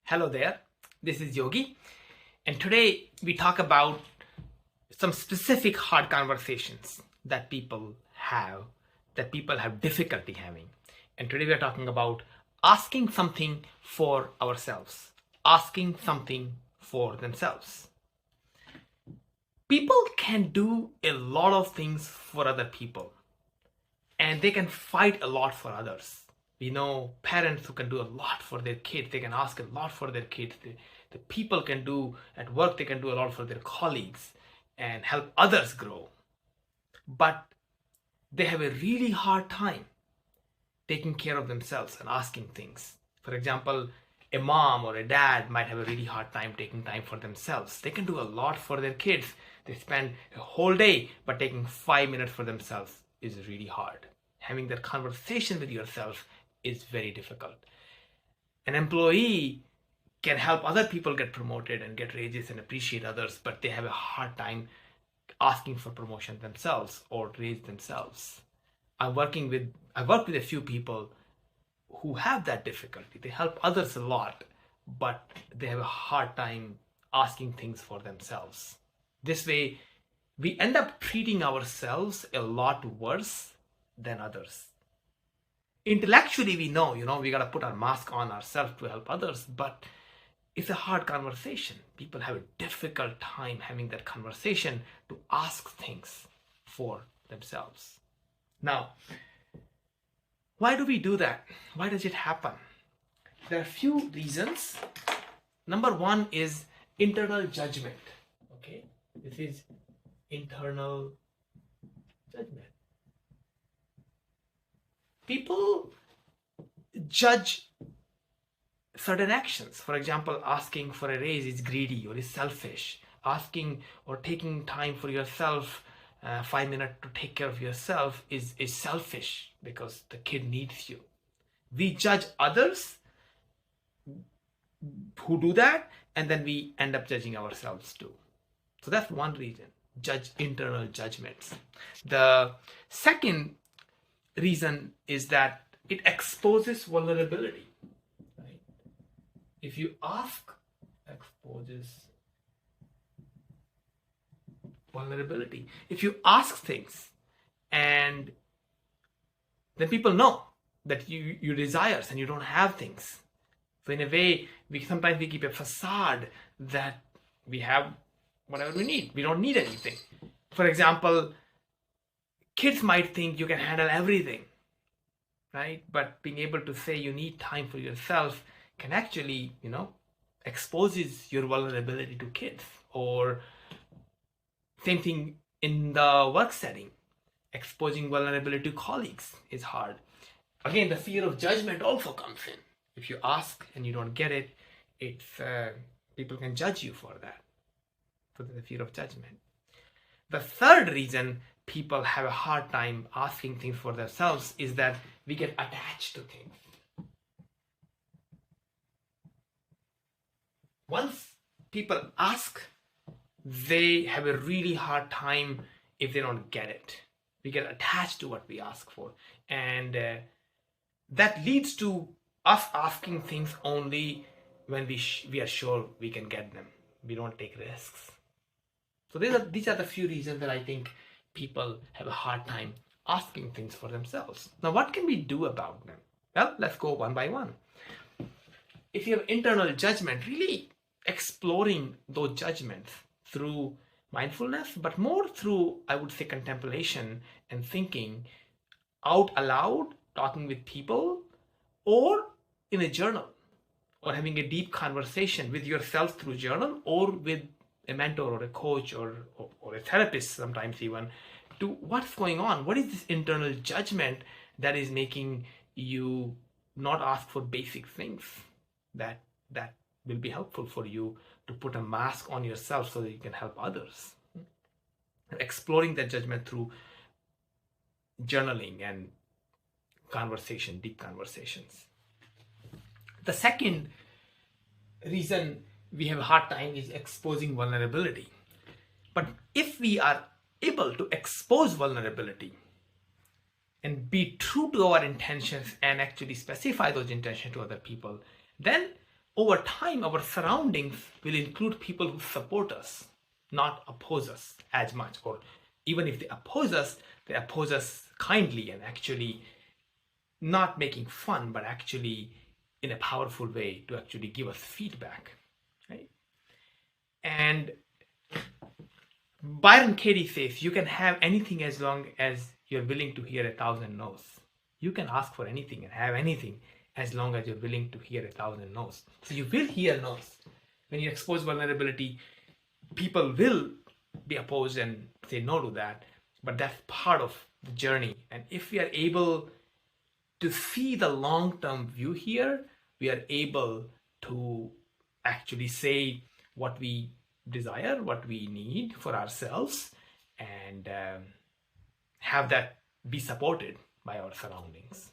Hello there, this is Yogi, and today we talk about some specific hard conversations that people have difficulty having. And today we are talking about asking something for ourselves, asking something for themselves. People can do a lot of things for other people, and they can fight a lot for others. We know parents who can do a lot for their kids. They can ask a lot for their kids. The people can do at work, they can do a lot for their colleagues and help others grow. But they have a really hard time taking care of themselves and asking things. For example, a mom or a dad might have a really hard time taking time for themselves. They can do a lot for their kids. They spend a whole day, but taking 5 minutes for themselves is really hard. Having that conversation with yourself is very difficult. An employee can help other people get promoted and get raises and appreciate others, but they have a hard time asking for promotion themselves or raise themselves. I worked with a few people who have that difficulty. They help others a lot, but they have a hard time asking things for themselves. This way, we end up treating ourselves a lot worse than others. Intellectually, we know, we got to put our mask on ourselves to help others, but it's a hard conversation. People have a difficult time having that conversation to ask things for themselves. Now, why do we do that? Why does it happen? There are a few reasons. Number one is internal judgment. Okay, this is internal judgment. People judge certain actions. For example, asking for a raise is greedy or is selfish. Asking or taking time for yourself, 5 minutes to take care of yourself is selfish because the kid needs you. We judge others who do that, and then we end up judging ourselves too. So that's one reason, internal judgments. The second reason is that it exposes vulnerability. Right? If you ask, exposes vulnerability. If you ask things and then people know that you desires and you don't have things. So in a way, sometimes we keep a facade that we have whatever we need. We don't need anything. For example, kids might think you can handle everything, right? But being able to say you need time for yourself can actually, exposes your vulnerability to kids. Or same thing in the work setting. Exposing vulnerability to colleagues is hard. Again, the fear of judgment also comes in. If you ask and you don't get it, it's people can judge you for that. So there's the fear of judgment. The third reason people have a hard time asking things for themselves is that we get attached to things. Once people ask, they have a really hard time if they don't get it. We get attached to what we ask for, and that leads to us asking things only when we are sure we can get them. We don't take risks. So these are the few reasons that I think people have a hard time asking things for themselves. Now, what can we do about them? Well, let's go one by one. If you have internal judgment, really exploring those judgments through mindfulness, but more through, I would say, contemplation and thinking out aloud, talking with people, or in a journal, or having a deep conversation with yourself through journal, or with a mentor or a coach or a therapist sometimes even, to what's going on. What is this internal judgment that is making you not ask for basic things that will be helpful for you to put a mask on yourself so that you can help others? Exploring that judgment through journaling and conversation, deep conversations. The second reason we have a hard time is exposing vulnerability. But if we are able to expose vulnerability and be true to our intentions and actually specify those intentions to other people, then over time, our surroundings will include people who support us, not oppose us as much. Or even if they oppose us kindly and actually not making fun, but actually in a powerful way to actually give us feedback. Right? And Byron Katie says, you can have anything as long as you're willing to hear 1,000 no's. You can ask for anything and have anything as long as you're willing to hear 1,000 no's. So you will hear no's. When you expose vulnerability, people will be opposed and say no to that, but that's part of the journey. And if we are able to see the long-term view here, we are able to actually say what we desire, what we need for ourselves, and have that be supported by our surroundings.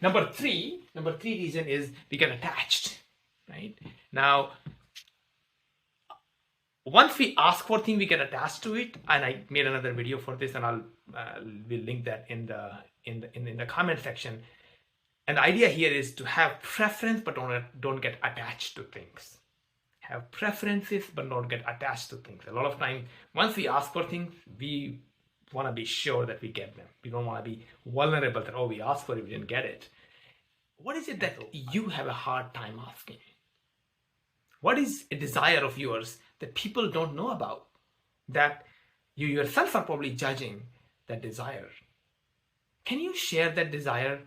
Number three reason is we get attached, right? Now, once we ask for things, we get attached to it. And I made another video for this, and we'll link that in the comment section. And the idea here is to have preference, but don't get attached to things. Have preferences, but don't get attached to things. A lot of time, once we ask for things, we want to be sure that we get them. We don't want to be vulnerable that, oh, we asked for it, we didn't get it. What is it that you have a hard time asking? What is a desire of yours that people don't know about, that you yourself are probably judging that desire? Can you share that desire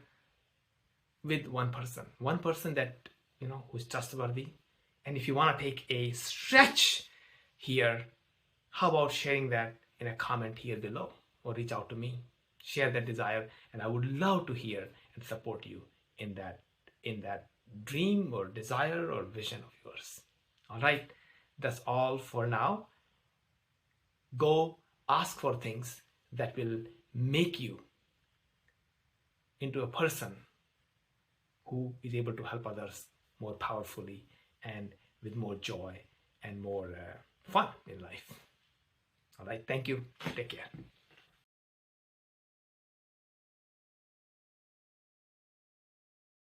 with one person that, who's trustworthy? And if you want to take a stretch here, how about sharing that in a comment here below, or reach out to me? Share that desire, and I would love to hear and support you in that dream or desire or vision of yours. All right, that's all for now. Go ask for things that will make you into a person who is able to help others more powerfully and with more joy and more fun in life. All right, thank you. Take care.